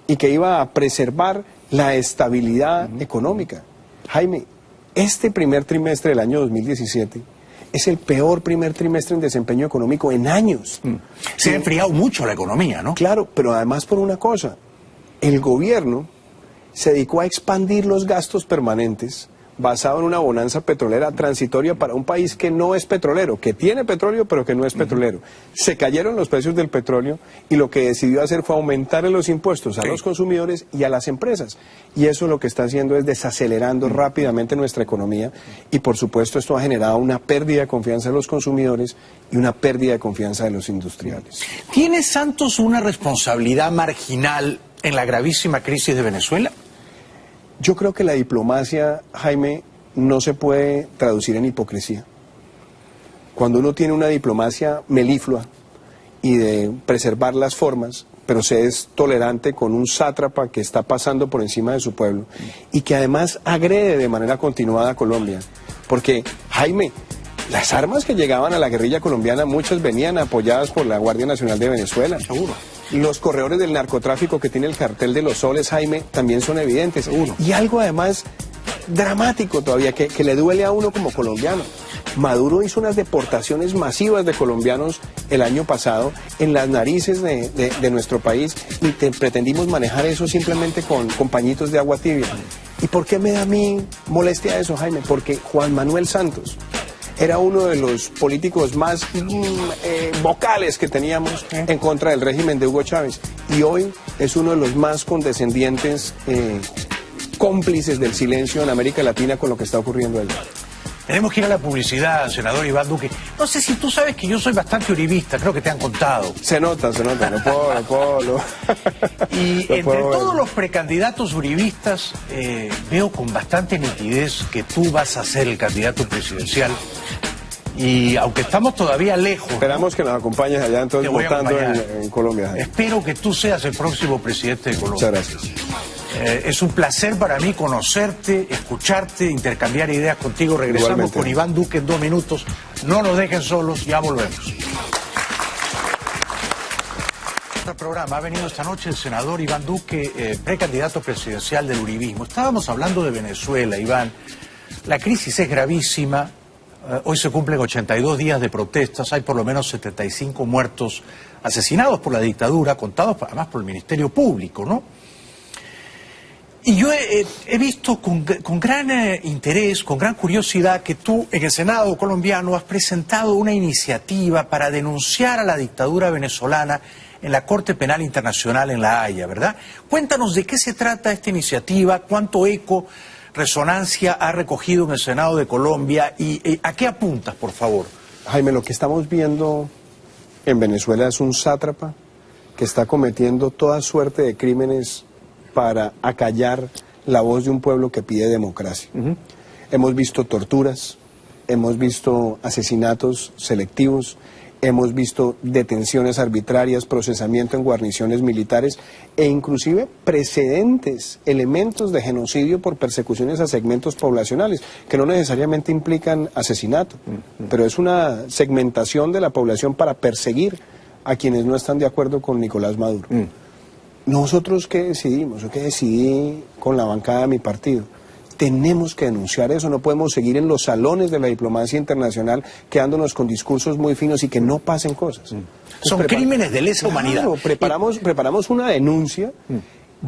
y que iba a preservar la estabilidad económica. Jaime, este primer trimestre del año 2017 es el peor primer trimestre en desempeño económico en años. Se ha enfriado mucho la economía, ¿no? Claro, pero además por una cosa, el gobierno se dedicó a expandir los gastos permanentes basado en una bonanza petrolera transitoria para un país que no es petrolero, que tiene petróleo pero que no es petrolero. Se cayeron los precios del petróleo y lo que decidió hacer fue aumentar los impuestos a los consumidores y a las empresas. Y eso lo que está haciendo es desacelerando rápidamente nuestra economía, y por supuesto esto ha generado una pérdida de confianza de los consumidores y una pérdida de confianza de los industriales. ¿Tiene Santos una responsabilidad marginal en la gravísima crisis de Venezuela? Yo creo que la diplomacia, Jaime, no se puede traducir en hipocresía. Cuando uno tiene una diplomacia meliflua y de preservar las formas, pero se es tolerante con un sátrapa que está pasando por encima de su pueblo y que además agrede de manera continuada a Colombia. Porque, Jaime, las armas que llegaban a la guerrilla colombiana, muchas venían apoyadas por la Guardia Nacional de Venezuela. Seguro. Los corredores del narcotráfico que tiene el cartel de los soles, Jaime, también son evidentes. Seguro. Y algo además dramático todavía, que le duele a uno como colombiano. Maduro hizo unas deportaciones masivas de colombianos el año pasado en las narices de nuestro país, y pretendimos manejar eso simplemente con pañitos de agua tibia. ¿Y por qué me da a mí molestia eso, Jaime? Porque Juan Manuel Santos era uno de los políticos más vocales que teníamos en contra del régimen de Hugo Chávez, y hoy es uno de los más condescendientes cómplices del silencio en América Latina con lo que está ocurriendo allá. Tenemos que ir a la publicidad, senador Iván Duque. No sé si tú sabes que yo soy bastante uribista, creo que te han contado. Se nota, no puedo. Y entre todos los precandidatos uribistas, veo con bastante nitidez que tú vas a ser el candidato presidencial. Y aunque estamos todavía lejos... Esperamos que nos acompañes allá, entonces, votando en Colombia. Espero que tú seas el próximo presidente de Colombia. Muchas gracias. Es un placer para mí conocerte, escucharte, intercambiar ideas contigo. Regresamos Igualmente con Iván Duque en 2 minutos. No nos dejen solos, ya volvemos. Este programa ha venido esta noche el senador Iván Duque, precandidato presidencial del uribismo. Estábamos hablando de Venezuela, Iván. La crisis es gravísima. Hoy se cumplen 82 días de protestas. Hay por lo menos 75 muertos asesinados por la dictadura, contados además por el Ministerio Público, ¿no? Y yo he visto con gran interés, con gran curiosidad, que tú en el Senado colombiano has presentado una iniciativa para denunciar a la dictadura venezolana en la Corte Penal Internacional en La Haya, ¿verdad? Cuéntanos de qué se trata esta iniciativa, cuánto eco, resonancia ha recogido en el Senado de Colombia y a qué apuntas, por favor. Jaime, lo que estamos viendo en Venezuela es un sátrapa que está cometiendo toda suerte de crímenes para acallar la voz de un pueblo que pide democracia. Hemos visto torturas, hemos visto asesinatos selectivos, hemos visto detenciones arbitrarias, procesamiento en guarniciones militares e inclusive precedentes, elementos de genocidio por persecuciones a segmentos poblacionales, que no necesariamente implican asesinato, pero es una segmentación de la población para perseguir a quienes no están de acuerdo con Nicolás Maduro. ¿Nosotros qué decidimos? ¿O qué decidí con la bancada de mi partido? Tenemos que denunciar eso, no podemos seguir en los salones de la diplomacia internacional quedándonos con discursos muy finos y que no pasen cosas. Son crímenes de lesa humanidad. Preparamos una denuncia,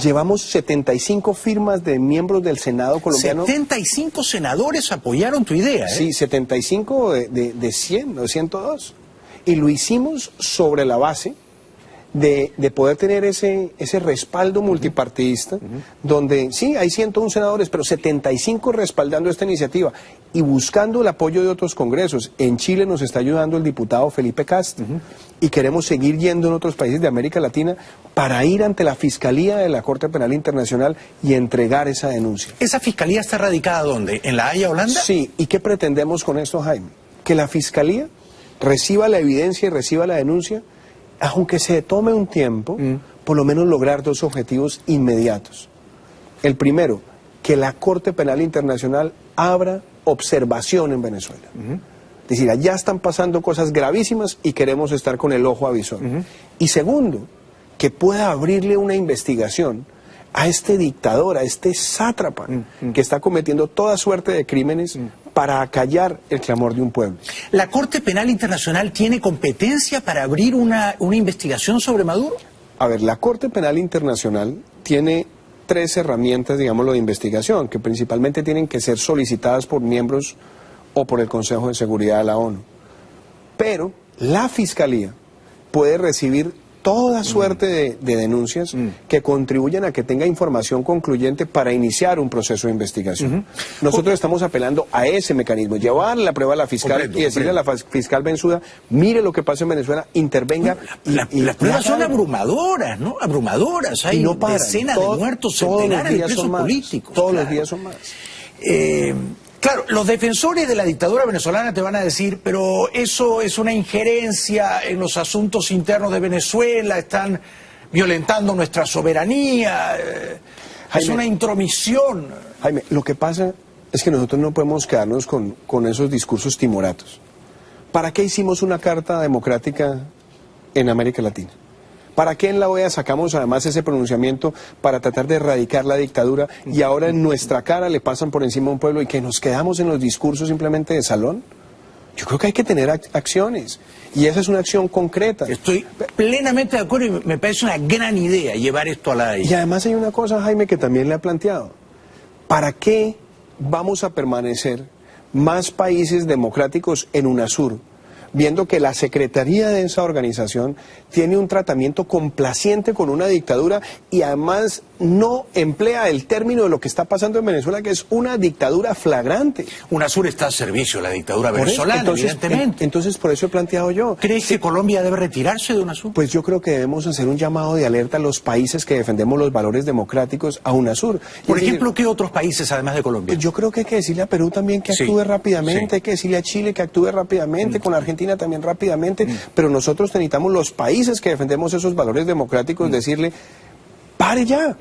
llevamos 75 firmas de miembros del Senado colombiano. 75 senadores apoyaron tu idea, ¿eh? Sí, 75 de 100 o 102. Y lo hicimos sobre la base de poder tener ese respaldo multipartidista, donde sí, hay 101 senadores, pero 75 respaldando esta iniciativa y buscando el apoyo de otros congresos. En Chile nos está ayudando el diputado Felipe Cast y queremos seguir yendo en otros países de América Latina para ir ante la Fiscalía de la Corte Penal Internacional y entregar esa denuncia. ¿Esa fiscalía está radicada dónde? ¿En La Haya, Holanda? Sí, ¿y qué pretendemos con esto, Jaime? Que la Fiscalía reciba la evidencia y reciba la denuncia, aunque se tome un tiempo, por lo menos lograr dos objetivos inmediatos. El primero, que la Corte Penal Internacional abra observación en Venezuela. Es decir, allá están pasando cosas gravísimas y queremos estar con el ojo avisor. Y segundo, que pueda abrirle una investigación a este dictador, a este sátrapa, que está cometiendo toda suerte de crímenes para acallar el clamor de un pueblo. ¿La Corte Penal Internacional tiene competencia para abrir una investigación sobre Maduro? A ver, la Corte Penal Internacional tiene tres herramientas, digámoslo, de investigación, que principalmente tienen que ser solicitadas por miembros o por el Consejo de Seguridad de la ONU. Pero la Fiscalía puede recibir toda suerte de denuncias que contribuyan a que tenga información concluyente para iniciar un proceso de investigación. Nosotros estamos apelando a ese mecanismo, llevarle la prueba a la fiscal y decirle a la fiscal Bensuda, mire lo que pasa en Venezuela, intervenga. Las pruebas son abrumadoras, ¿no? Abrumadoras, hay decenas de muertos, centenares de presos políticos. Todos los días son más. Claro, los defensores de la dictadura venezolana te van a decir, pero eso es una injerencia en los asuntos internos de Venezuela, están violentando nuestra soberanía, Jaime, es una intromisión. Jaime, lo que pasa es que nosotros no podemos quedarnos con esos discursos timoratos. ¿Para qué hicimos una carta democrática en América Latina? ¿Para qué en la OEA sacamos además ese pronunciamiento para tratar de erradicar la dictadura y ahora en nuestra cara le pasan por encima a un pueblo y que nos quedamos en los discursos simplemente de salón? Yo creo que hay que tener acciones y esa es una acción concreta. Estoy plenamente de acuerdo y me parece una gran idea llevar esto a la OEA. Y además hay una cosa, Jaime, que también le ha planteado. ¿Para qué vamos a permanecer más países democráticos en UNASUR, viendo que la secretaría de esa organización tiene un tratamiento complaciente con una dictadura y además no emplea el término de lo que está pasando en Venezuela, que es una dictadura flagrante? UNASUR está al servicio de la dictadura venezolana, evidentemente. Entonces, por eso he planteado yo. ¿Crees que Colombia debe retirarse de UNASUR? Pues yo creo que debemos hacer un llamado de alerta a los países que defendemos los valores democráticos a UNASUR. Por ejemplo, ¿qué otros países además de Colombia? Pues yo creo que hay que decirle a Perú también que actúe rápidamente, hay que decirle a Chile que actúe rápidamente, con Argentina también rápidamente, pero nosotros necesitamos los países que defendemos esos valores democráticos decirle, pare ya.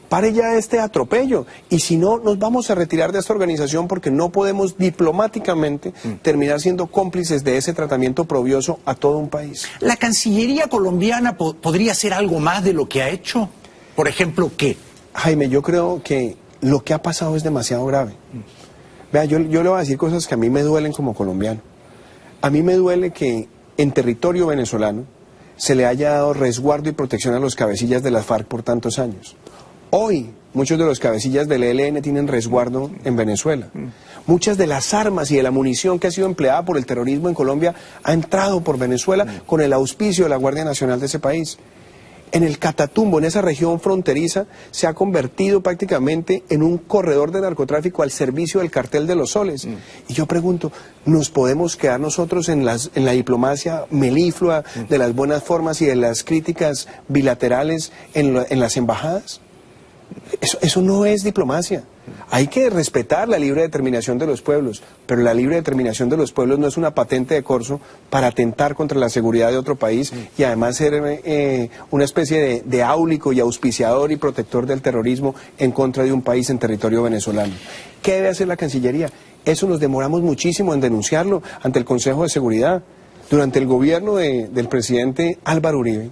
Pare ya este atropello y si no nos vamos a retirar de esta organización porque no podemos diplomáticamente terminar siendo cómplices de ese tratamiento probioso a todo un país. ¿La Cancillería colombiana podría hacer algo más de lo que ha hecho? Por ejemplo, ¿qué? Jaime, yo creo que lo que ha pasado es demasiado grave. Vea, yo le voy a decir cosas que a mí me duelen como colombiano. A mí me duele que en territorio venezolano se le haya dado resguardo y protección a los cabecillas de las FARC por tantos años. Hoy, muchos de los cabecillas del ELN tienen resguardo en Venezuela. Muchas de las armas y de la munición que ha sido empleada por el terrorismo en Colombia ha entrado por Venezuela con el auspicio de la Guardia Nacional de ese país. En el Catatumbo, en esa región fronteriza, se ha convertido prácticamente en un corredor de narcotráfico al servicio del cartel de los soles. Y yo pregunto, ¿nos podemos quedar nosotros en la diplomacia meliflua de las buenas formas y de las críticas bilaterales en las embajadas? Eso no es diplomacia. Hay que respetar la libre determinación de los pueblos, pero la libre determinación de los pueblos no es una patente de corso para atentar contra la seguridad de otro país y además ser una especie de áulico y auspiciador y protector del terrorismo en contra de un país en territorio venezolano. ¿Qué debe hacer la Cancillería? Eso nos demoramos muchísimo en denunciarlo ante el Consejo de Seguridad. Durante el gobierno del presidente Álvaro Uribe,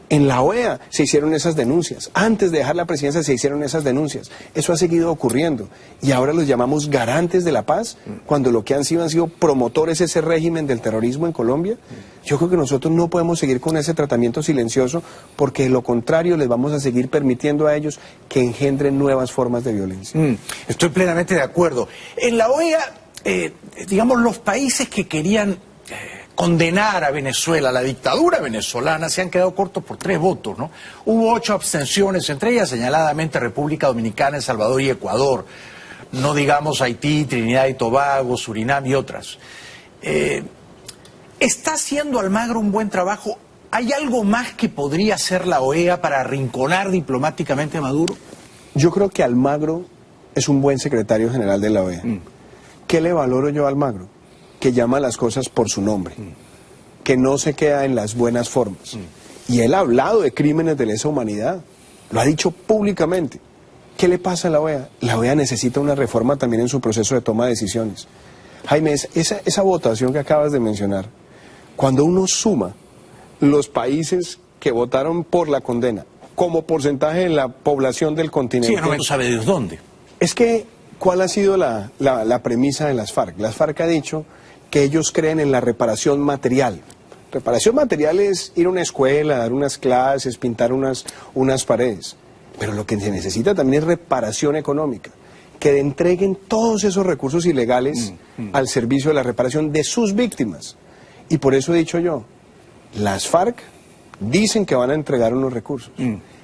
en la OEA se hicieron esas denuncias. Antes de dejar la presidencia se hicieron esas denuncias. Eso ha seguido ocurriendo. Y ahora los llamamos garantes de la paz, cuando lo que han sido promotores de ese régimen del terrorismo en Colombia. Yo creo que nosotros no podemos seguir con ese tratamiento silencioso, porque de lo contrario les vamos a seguir permitiendo a ellos que engendren nuevas formas de violencia. Estoy plenamente de acuerdo. En la OEA, digamos, los países que querían condenar a Venezuela, a la dictadura venezolana, se han quedado cortos por 3 votos, ¿no? Hubo 8 abstenciones, entre ellas señaladamente República Dominicana, El Salvador y Ecuador. No digamos Haití, Trinidad y Tobago, Surinam y otras. ¿Está haciendo Almagro un buen trabajo? ¿Hay algo más que podría hacer la OEA para arrinconar diplomáticamente a Maduro? Yo creo que Almagro es un buen secretario general de la OEA. ¿Qué le valoro yo a Almagro? Que llama las cosas por su nombre, que no se queda en las buenas formas. Y él ha hablado de crímenes de lesa humanidad, lo ha dicho públicamente. ¿Qué le pasa a la OEA? La OEA necesita una reforma también en su proceso de toma de decisiones. Jaime, esa votación que acabas de mencionar, cuando uno suma los países que votaron por la condena como porcentaje de la población del continente... Sí, no sabe de dónde. Es que, ¿cuál ha sido la premisa de las FARC? Las FARC ha dicho que ellos creen en la reparación material. Reparación material es ir a una escuela, dar unas clases, pintar unas paredes. Pero lo que se necesita también es reparación económica. Que entreguen todos esos recursos ilegales al servicio de la reparación de sus víctimas. Y por eso he dicho yo, las FARC dicen que van a entregar unos recursos.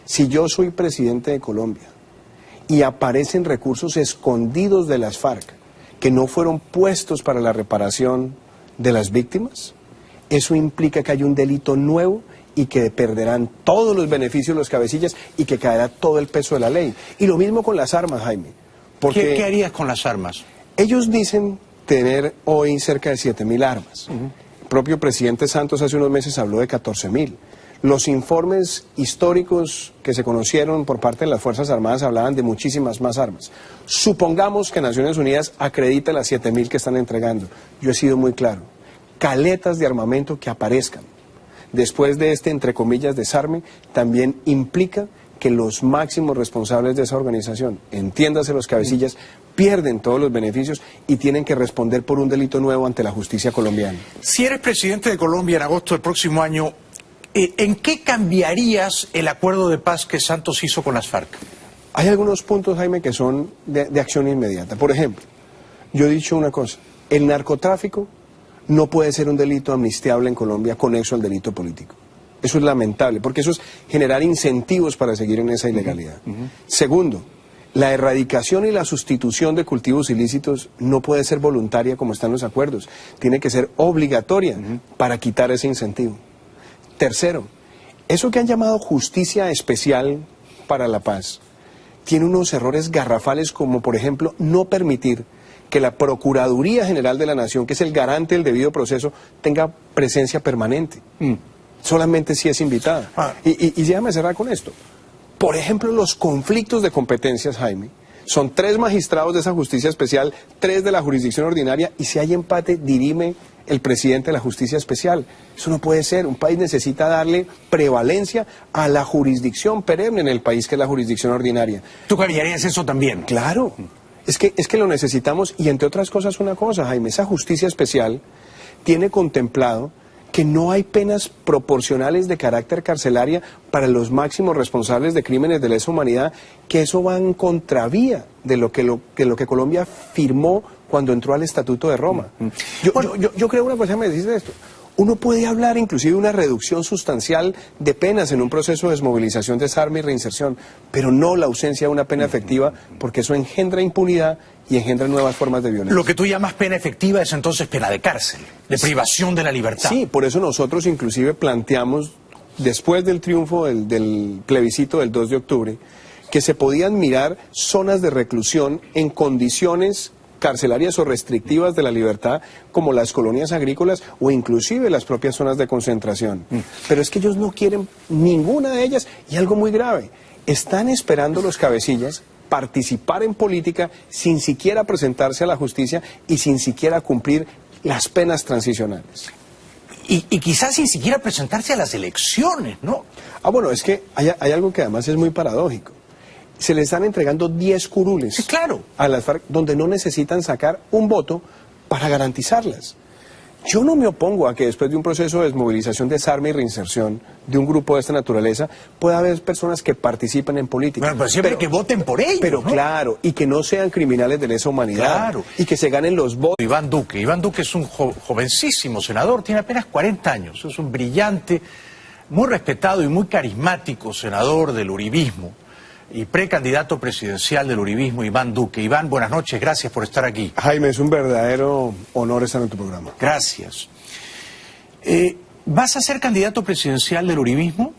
Si yo soy presidente de Colombia y aparecen recursos escondidos de las FARC que no fueron puestos para la reparación de las víctimas, eso implica que hay un delito nuevo y que perderán todos los beneficios los cabecillas y que caerá todo el peso de la ley. Y lo mismo con las armas, Jaime. Porque ¿Qué harías con las armas? Ellos dicen tener hoy cerca de 7.000 armas. El propio presidente Santos hace unos meses habló de 14.000. Los informes históricos que se conocieron por parte de las Fuerzas Armadas hablaban de muchísimas más armas. Supongamos que Naciones Unidas acredita las 7.000 que están entregando. Yo he sido muy claro. Caletas de armamento que aparezcan después de este, entre comillas, desarme, también implica que los máximos responsables de esa organización, entiéndase los cabecillas, pierden todos los beneficios y tienen que responder por un delito nuevo ante la justicia colombiana. Si eres presidente de Colombia en agosto del próximo año, ¿en qué cambiarías el acuerdo de paz que Santos hizo con las FARC? Hay algunos puntos, Jaime, que son de acción inmediata. Por ejemplo, yo he dicho una cosa, el narcotráfico no puede ser un delito amnistiable en Colombia conexo al delito político. Eso es lamentable, porque eso es generar incentivos para seguir en esa ilegalidad. Segundo, la erradicación y la sustitución de cultivos ilícitos no puede ser voluntaria como están los acuerdos, tiene que ser obligatoria para quitar ese incentivo. Tercero, eso que han llamado justicia especial para la paz tiene unos errores garrafales como, por ejemplo, no permitir que la Procuraduría General de la Nación, que es el garante del debido proceso, tenga presencia permanente. Solamente si es invitada. Y déjame cerrar con esto. Por ejemplo, los conflictos de competencias, Jaime, son 3 magistrados de esa justicia especial, 3 de la jurisdicción ordinaria, y si hay empate, dirime el presidente de la justicia especial. Eso no puede ser. Un país necesita darle prevalencia a la jurisdicción perenne en el país, que es la jurisdicción ordinaria. ¿Tú cambiarías eso también? Claro. Es que lo necesitamos, y entre otras cosas una cosa, Jaime, esa justicia especial tiene contemplado que no hay penas proporcionales de carácter carcelaria para los máximos responsables de crímenes de lesa humanidad, que eso va en contravía de lo que Colombia firmó cuando entró al Estatuto de Roma. Yo creo una cosa, me dice esto. Uno puede hablar inclusive de una reducción sustancial de penas en un proceso de desmovilización, desarme y reinserción, pero no la ausencia de una pena efectiva, porque eso engendra impunidad y engendra nuevas formas de violencia. Lo que tú llamas pena efectiva es entonces pena de cárcel, de privación de la libertad. Sí, por eso nosotros inclusive planteamos, después del triunfo del plebiscito del 2 de octubre, que se podían mirar zonas de reclusión en condiciones carcelarias o restrictivas de la libertad, como las colonias agrícolas o inclusive las propias zonas de concentración. Pero es que ellos no quieren ninguna de ellas, y algo muy grave, están esperando los cabecillas participar en política sin siquiera presentarse a la justicia y sin siquiera cumplir las penas transicionales. Y quizás sin siquiera presentarse a las elecciones, ¿no? Bueno, es que hay algo que además es muy paradójico. Se le están entregando 10 curules, sí, claro, a las FARC, donde no necesitan sacar un voto para garantizarlas. Yo no me opongo a que después de un proceso de desmovilización, desarme y reinserción de un grupo de esta naturaleza, pueda haber personas que participen en política. Bueno, pero siempre que voten por ellos, pero ¿no? Claro, y que no sean criminales de lesa humanidad. Claro. Y que se ganen los votos. Iván Duque es un jovencísimo senador, tiene apenas 40 años, es un brillante, muy respetado y muy carismático senador del uribismo y precandidato presidencial del uribismo, Iván Duque. Iván, buenas noches, gracias por estar aquí. Jaime, es un verdadero honor estar en tu programa. Gracias. ¿Vas a ser candidato presidencial del uribismo?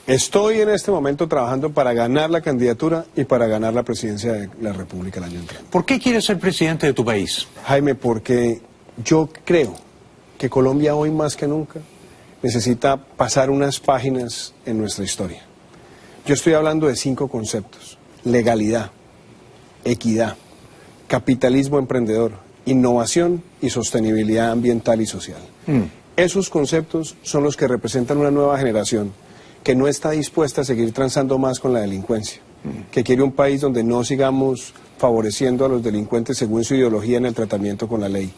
Estoy en este momento trabajando para ganar la candidatura y para ganar la presidencia de la República el año entrante. ¿Por qué quieres ser presidente de tu país? Jaime, porque yo creo que Colombia hoy más que nunca necesita pasar unas páginas en nuestra historia. Yo estoy hablando de 5 conceptos: legalidad, equidad, capitalismo emprendedor, innovación y sostenibilidad ambiental y social. Esos conceptos son los que representan una nueva generación que no está dispuesta a seguir transando más con la delincuencia, que quiere un país donde no sigamos favoreciendo a los delincuentes según su ideología en el tratamiento con la ley,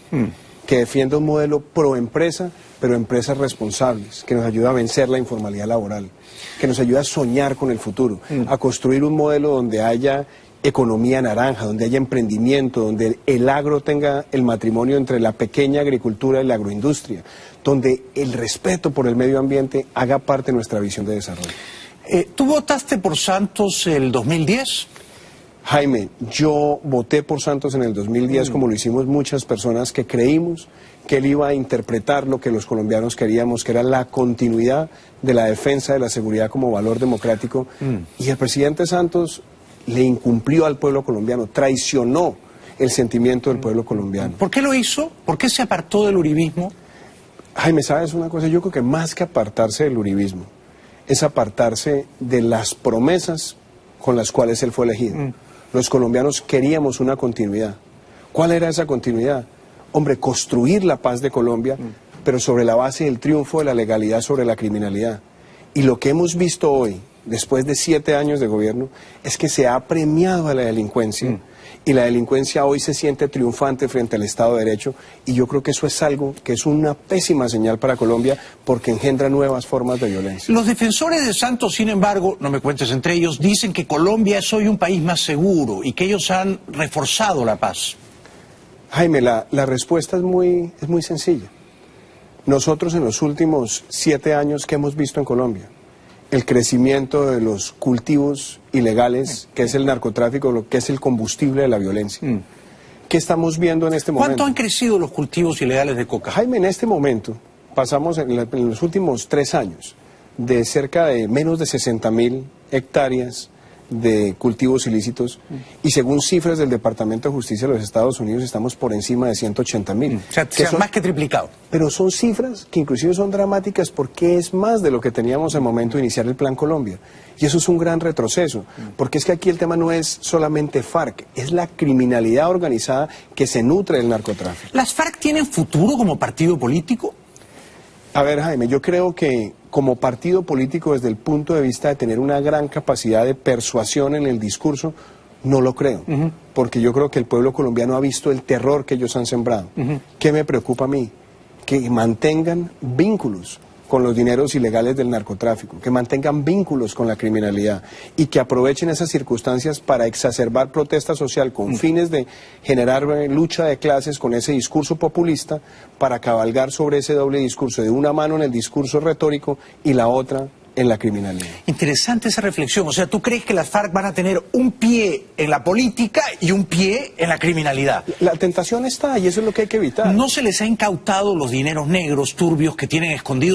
que defienda un modelo pro empresa, pero empresas responsables, que nos ayuda a vencer la informalidad laboral, que nos ayuda a soñar con el futuro, a construir un modelo donde haya economía naranja, donde haya emprendimiento, donde el agro tenga el matrimonio entre la pequeña agricultura y la agroindustria, donde el respeto por el medio ambiente haga parte de nuestra visión de desarrollo. ¿Tú votaste por Santos el 2010? Jaime, yo voté por Santos en el 2010 como lo hicimos muchas personas que creímos que él iba a interpretar lo que los colombianos queríamos, que era la continuidad de la defensa de la seguridad como valor democrático. Y el presidente Santos le incumplió al pueblo colombiano, traicionó el sentimiento del pueblo colombiano. ¿Por qué lo hizo? ¿Por qué se apartó del uribismo? Jaime, ¿sabes una cosa? Yo creo que más que apartarse del uribismo, es apartarse de las promesas con las cuales él fue elegido. Los colombianos queríamos una continuidad. ¿Cuál era esa continuidad? Hombre, construir la paz de Colombia, pero sobre la base del triunfo de la legalidad sobre la criminalidad. Y lo que hemos visto hoy, después de 7 años de gobierno, es que se ha premiado a la delincuencia. Y la delincuencia hoy se siente triunfante frente al Estado de Derecho, y yo creo que eso es algo que es una pésima señal para Colombia porque engendra nuevas formas de violencia. Los defensores de Santos, sin embargo, no me cuentes entre ellos, dicen que Colombia es hoy un país más seguro y que ellos han reforzado la paz. Jaime, la respuesta es muy sencilla. Nosotros en los últimos 7 años, ¿qué hemos visto en Colombia? El crecimiento de los cultivos ilegales, que es el narcotráfico, lo que es el combustible de la violencia. ¿Qué estamos viendo en este momento? ¿Cuánto han crecido los cultivos ilegales de coca? Jaime, en este momento pasamos en los últimos 3 años de cerca de menos de 60.000 hectáreas de cultivos ilícitos, y según cifras del Departamento de Justicia de los Estados Unidos estamos por encima de 180.000. O sea, son más que triplicado. Pero son cifras que inclusive son dramáticas porque es más de lo que teníamos al momento de iniciar el Plan Colombia. Y eso es un gran retroceso, porque es que aquí el tema no es solamente FARC, es la criminalidad organizada que se nutre del narcotráfico. ¿Las FARC tienen futuro como partido político? A ver, Jaime, yo creo que como partido político, desde el punto de vista de tener una gran capacidad de persuasión en el discurso, no lo creo, porque yo creo que el pueblo colombiano ha visto el terror que ellos han sembrado. ¿Qué me preocupa a mí? Que mantengan vínculos con los dineros ilegales del narcotráfico, que mantengan vínculos con la criminalidad y que aprovechen esas circunstancias para exacerbar protesta social con fines de generar lucha de clases con ese discurso populista, para cabalgar sobre ese doble discurso, de una mano en el discurso retórico y la otra en la criminalidad. Interesante esa reflexión. O sea, ¿tú crees que las FARC van a tener un pie en la política y un pie en la criminalidad? La tentación está y eso es lo que hay que evitar. ¿No se les ha incautado los dineros negros, turbios que tienen escondidos